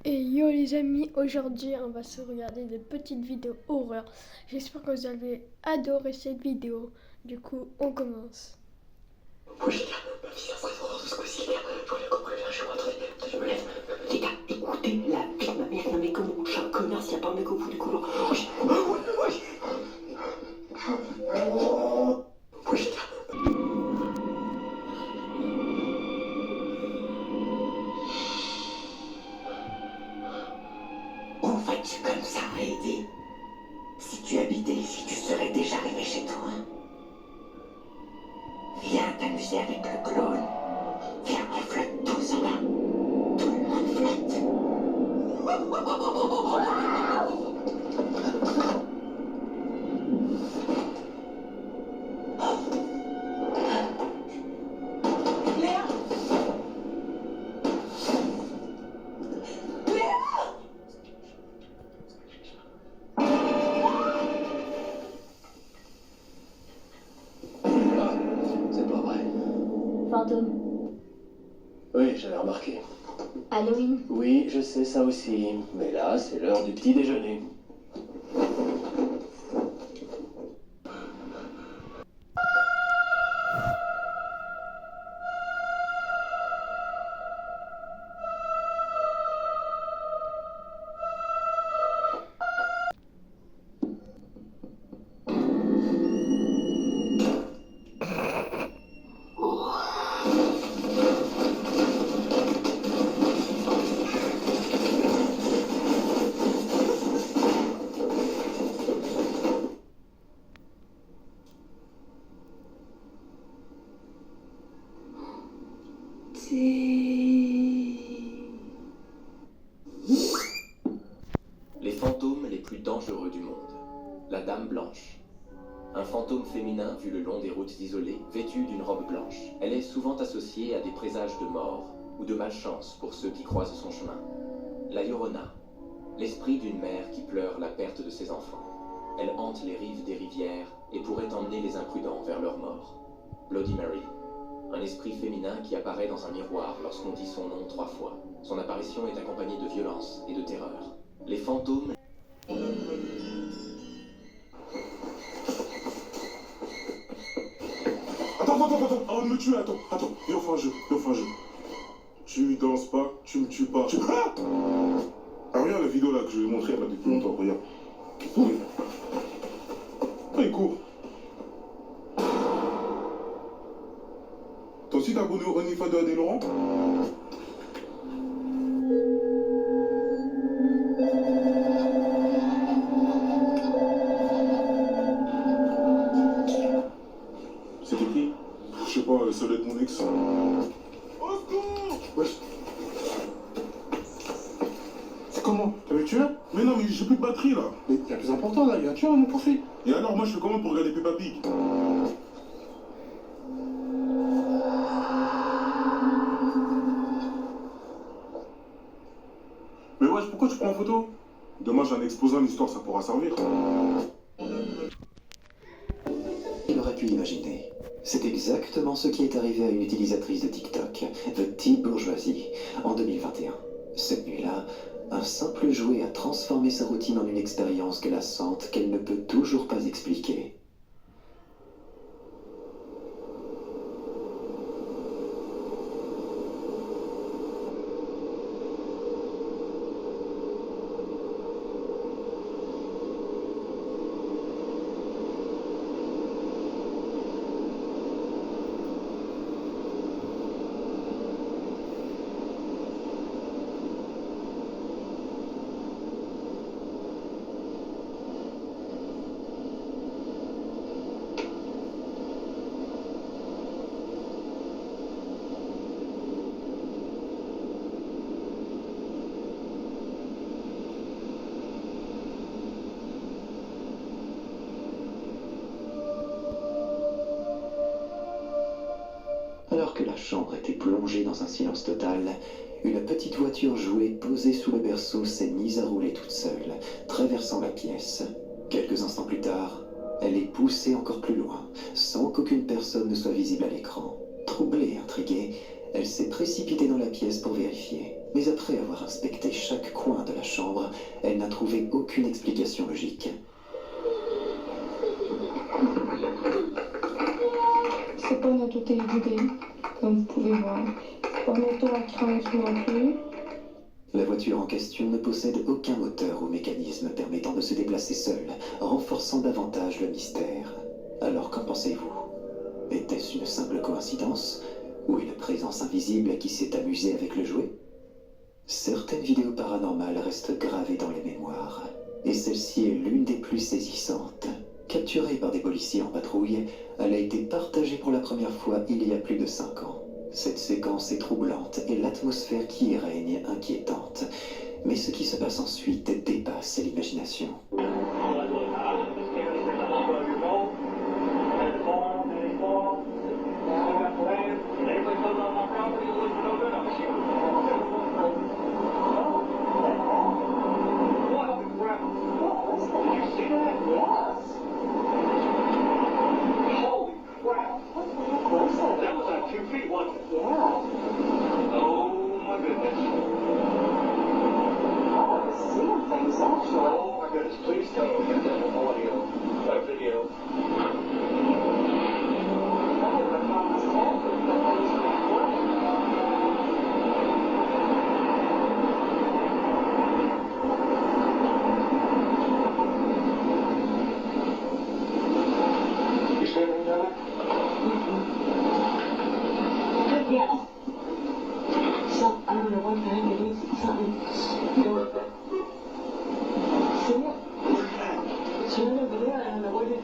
Et yo les amis, aujourd'hui on va se regarder des petites vidéos horreur. J'espère que vous avez adoré cette vidéo. Du coup, on commence. Wesh les gars, ma fille, ça serait horreur de ce coup-ci, les gars. Je vois le couple vient chez moi, attendez, je me lève. Les gars, écoutez la vie de ma mère, il y a un mec comme je suis un connard s'il n'y a pas un mec au bout du couloir. Wesh, wesh. Wesh les gars. Où vas-tu comme ça, Heidi? Si tu habitais ici, tu serais déjà arrivé chez toi. Viens t'amuser avec le clone. Viens, on flotte tous en bas. Tout le monde flotte. Léa! Léa! C'est pas vrai. Fantôme. Oui, j'avais remarqué. Halloween. Oui, je sais ça aussi. Mais là, c'est l'heure du petit déjeuner. Les fantômes les plus dangereux du monde. La Dame Blanche. Un fantôme féminin vu le long des routes isolées, vêtu d'une robe blanche. Elle est souvent associée à des présages de mort ou de malchance pour ceux qui croisent son chemin. La Llorona. L'esprit d'une mère qui pleure la perte de ses enfants. Elle hante les rives des rivières et pourrait emmener les imprudents vers leur mort. Bloody Mary. Un esprit féminin qui apparaît dans un miroir lorsqu'on dit son nom 3 fois. Son apparition est accompagnée de violence et de terreur. Les fantômes... Attends, avant de me tuer, attends, viens on fait un jeu, Tu danses pas, tu me tues pas. Ah, regarde la vidéo là que je vais montrer là depuis longtemps, regarde. Oui. Ah, il court. Toi aussi t'es abonné au Onifa de Adé Laurent? C'était qui? Je sais pas, ça doit être mon ex. Au secours! Wesh. C'est comment? T'as vu le tueur? Mais non, mais j'ai plus de batterie là. Mais y'a plus important là, y'a un tueur, on poursuit. Et alors, moi je fais comment pour regarder Peppa Pig? Mais wesh, pourquoi tu prends en photo? Demain j'ai un exposé en histoire, ça pourra servir. Il aurait pu imaginer. C'est exactement ce qui est arrivé à une utilisatrice de TikTok, The T-Bourgeoisie, en 2021. Cette nuit-là, un simple jouet a transformé sa routine en une expérience glaçante qu'elle ne peut toujours pas expliquer. Alors que la chambre était plongée dans un silence total, une petite voiture jouée posée sous le berceau s'est mise à rouler toute seule, traversant la pièce. Quelques instants plus tard, elle est poussée encore plus loin, sans qu'aucune personne ne soit visible à l'écran. Troublée et intriguée, elle s'est précipitée dans la pièce pour vérifier. Mais après avoir inspecté chaque La voiture en question ne possède aucun moteur ou mécanisme permettant de se déplacer seule, renforçant davantage le mystère. Alors qu'en pensez-vous? Était-ce une simple coïncidence ou une présence invisible qui s'est amusée avec le jouet? Certaines vidéos paranormales restent gravées dans les mémoires, et celle-ci est l'une des plus saisissantes. Capturée par des policiers en patrouille, elle a été partagée pour la première fois il y a plus de 5 ans. Cette séquence est troublante et l'atmosphère qui y règne inquiétante. Mais ce qui se passe ensuite dépasse l'imagination. Yeah. So, I don't know what time it is. Something. See it? It's right over there. I don't know what it is.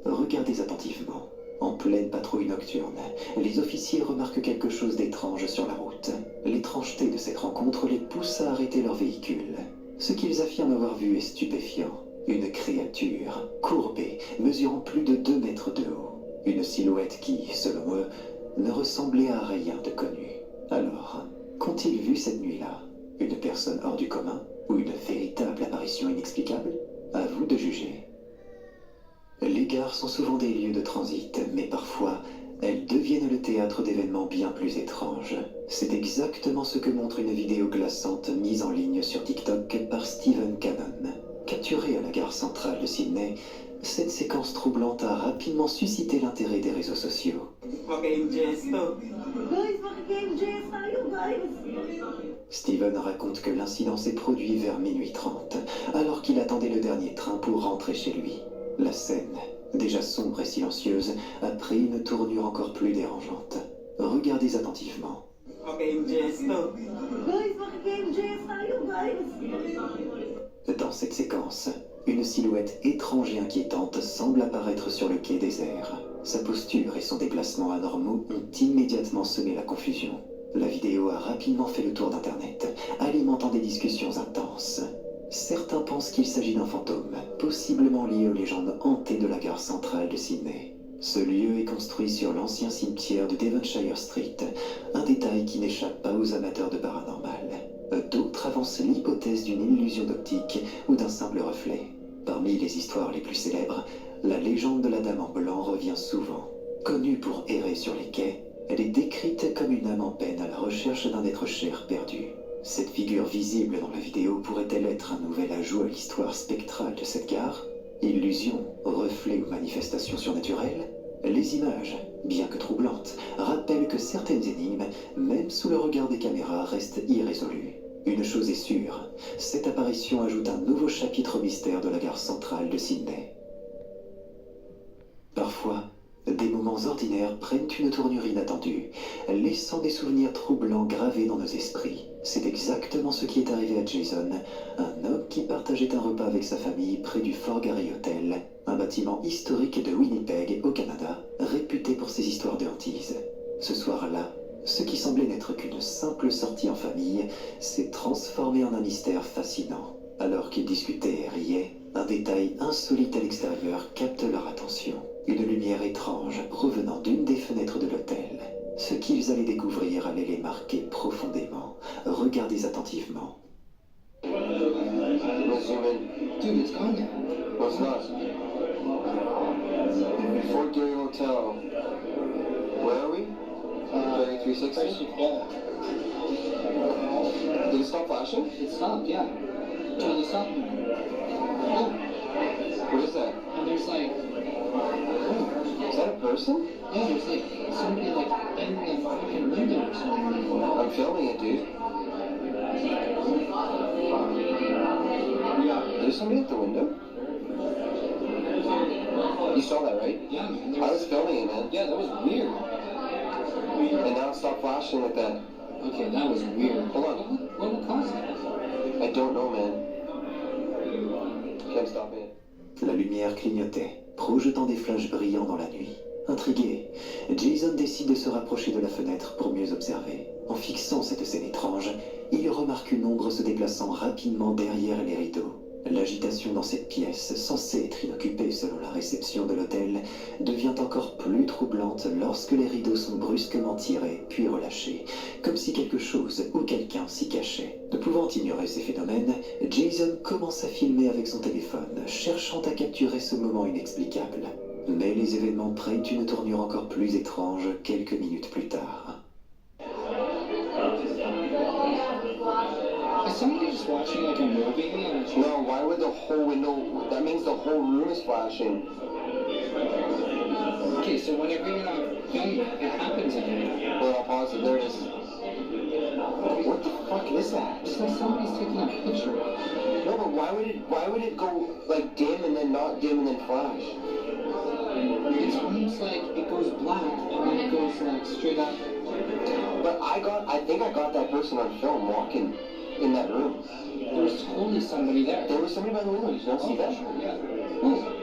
Regardez attentivement. En pleine patrouille nocturne, les officiers remarquent quelque chose d'étrange sur la route. L'étrangeté de cette rencontre les pousse à arrêter leur véhicule. Ce qu'ils affirment avoir vu est stupéfiant. Une créature, courbée, mesurant plus de 2 mètres de haut. Une silhouette qui, selon eux, ne ressemblait à rien de connu. Alors, qu'ont-ils vu cette nuit-là? Une personne hors du commun? Ou une véritable apparition inexplicable? À vous de juger. Les gares sont souvent des lieux de transit, mais parfois, elles deviennent le théâtre d'événements bien plus étranges. C'est exactement ce que montre une vidéo glaçante mise en ligne sur TikTok par Steven Cannon. Capturée à la gare centrale de Sydney, cette séquence troublante a rapidement suscité l'intérêt des réseaux sociaux. Steven raconte que l'incident s'est produit vers minuit 30, alors qu'il attendait le dernier train pour rentrer chez lui. La scène, déjà sombre et silencieuse, a pris une tournure encore plus dérangeante. Regardez attentivement. Dans cette séquence, une silhouette étrange et inquiétante semble apparaître sur le quai désert. Sa posture et son déplacement anormaux ont immédiatement semé la confusion. La vidéo a rapidement fait le tour d'Internet, alimentant des discussions intenses. Certains pensent qu'il s'agit d'un fantôme, possiblement lié aux légendes hantées de la gare centrale de Sydney. Ce lieu est construit sur l'ancien cimetière de Devonshire Street, un détail qui n'échappe pas aux amateurs de paranormal. D'autres avancent l'hypothèse d'une illusion d'optique ou d'un simple reflet. Parmi les histoires les plus célèbres, la légende de la Dame en blanc revient souvent. Connue pour errer sur les quais, elle est décrite comme une âme en peine à la recherche d'un être cher perdu. Cette figure visible dans la vidéo pourrait-elle être un nouvel ajout à l'histoire spectrale de cette gare? Illusion, reflet ou manifestation surnaturelle? Les images, bien que troublantes, rappellent que certaines énigmes, même sous le regard des caméras, restent irrésolues. Une chose est sûre, cette apparition ajoute un nouveau chapitre au mystère de la gare centrale de Sydney. Parfois, des moments ordinaires prennent une tournure inattendue, laissant des souvenirs troublants gravés dans nos esprits. C'est exactement ce qui est arrivé à Jason, un homme qui partageait un repas avec sa famille près du Fort Garry Hotel, un bâtiment historique de Winnipeg, au Canada, réputé pour ses histoires de hantises. Ce soir-là, ce qui semblait n'être qu'une simple sortie en famille s'est transformé en un mystère fascinant. Alors qu'ils discutaient et riaient, un détail insolite à l'extérieur capte leur attention. Une lumière étrange provenant d'une des fenêtres de l'hôtel. Ce qu'ils allaient découvrir allait les marquer profondément. Regardez attentivement. Dude, it's gone now. No, it's not. Fort Garry Hotel. Where are we? 3360? Yeah. Did it stop flashing? It stopped, yeah. Totally stopped. Yeah. What is that? And there's like... Is that that a person? Yeah, there's like somebody like in the fucking window or something. I'm filming it, dude. There's somebody at the window? You saw that, right? Yeah, man. I was filming it, man. Yeah, that was weird. And now it stopped flashing like that. Okay, that was weird. Hold on. What would cause it? I don't know, man. Can't stop it. La lumière clignotait, projetant des flashs brillants dans la nuit. Intrigué, Jason décide de se rapprocher de la fenêtre pour mieux observer. En fixant cette scène étrange, il remarque une ombre se déplaçant rapidement derrière les rideaux. L'agitation dans cette pièce, censée être inoccupée selon la réception de l'hôtel, devient encore plus troublante lorsque les rideaux sont brusquement tirés puis relâchés, comme si quelque chose ou quelqu'un s'y cachait. Ne pouvant ignorer ces phénomènes, Jason commence à filmer avec son téléphone, cherchant à capturer ce moment inexplicable. Mais les événements prennent une tournure encore plus étrange quelques minutes plus tard. Is somebody just watching like a movie? Or No, why would the whole window... That means the whole room is flashing. okay, so whenever you're not filming, it happens anyway. Well, I'll pause it. There it is. What the fuck is that? It's like somebody's taking a picture. No, but why would it go like dim and then not dim and then flash? It's almost like it goes black and then it goes like straight up. But I think I got that person on film walking in that room. There was totally somebody there. There was somebody by the window. Did you not see that? Yeah. Oh.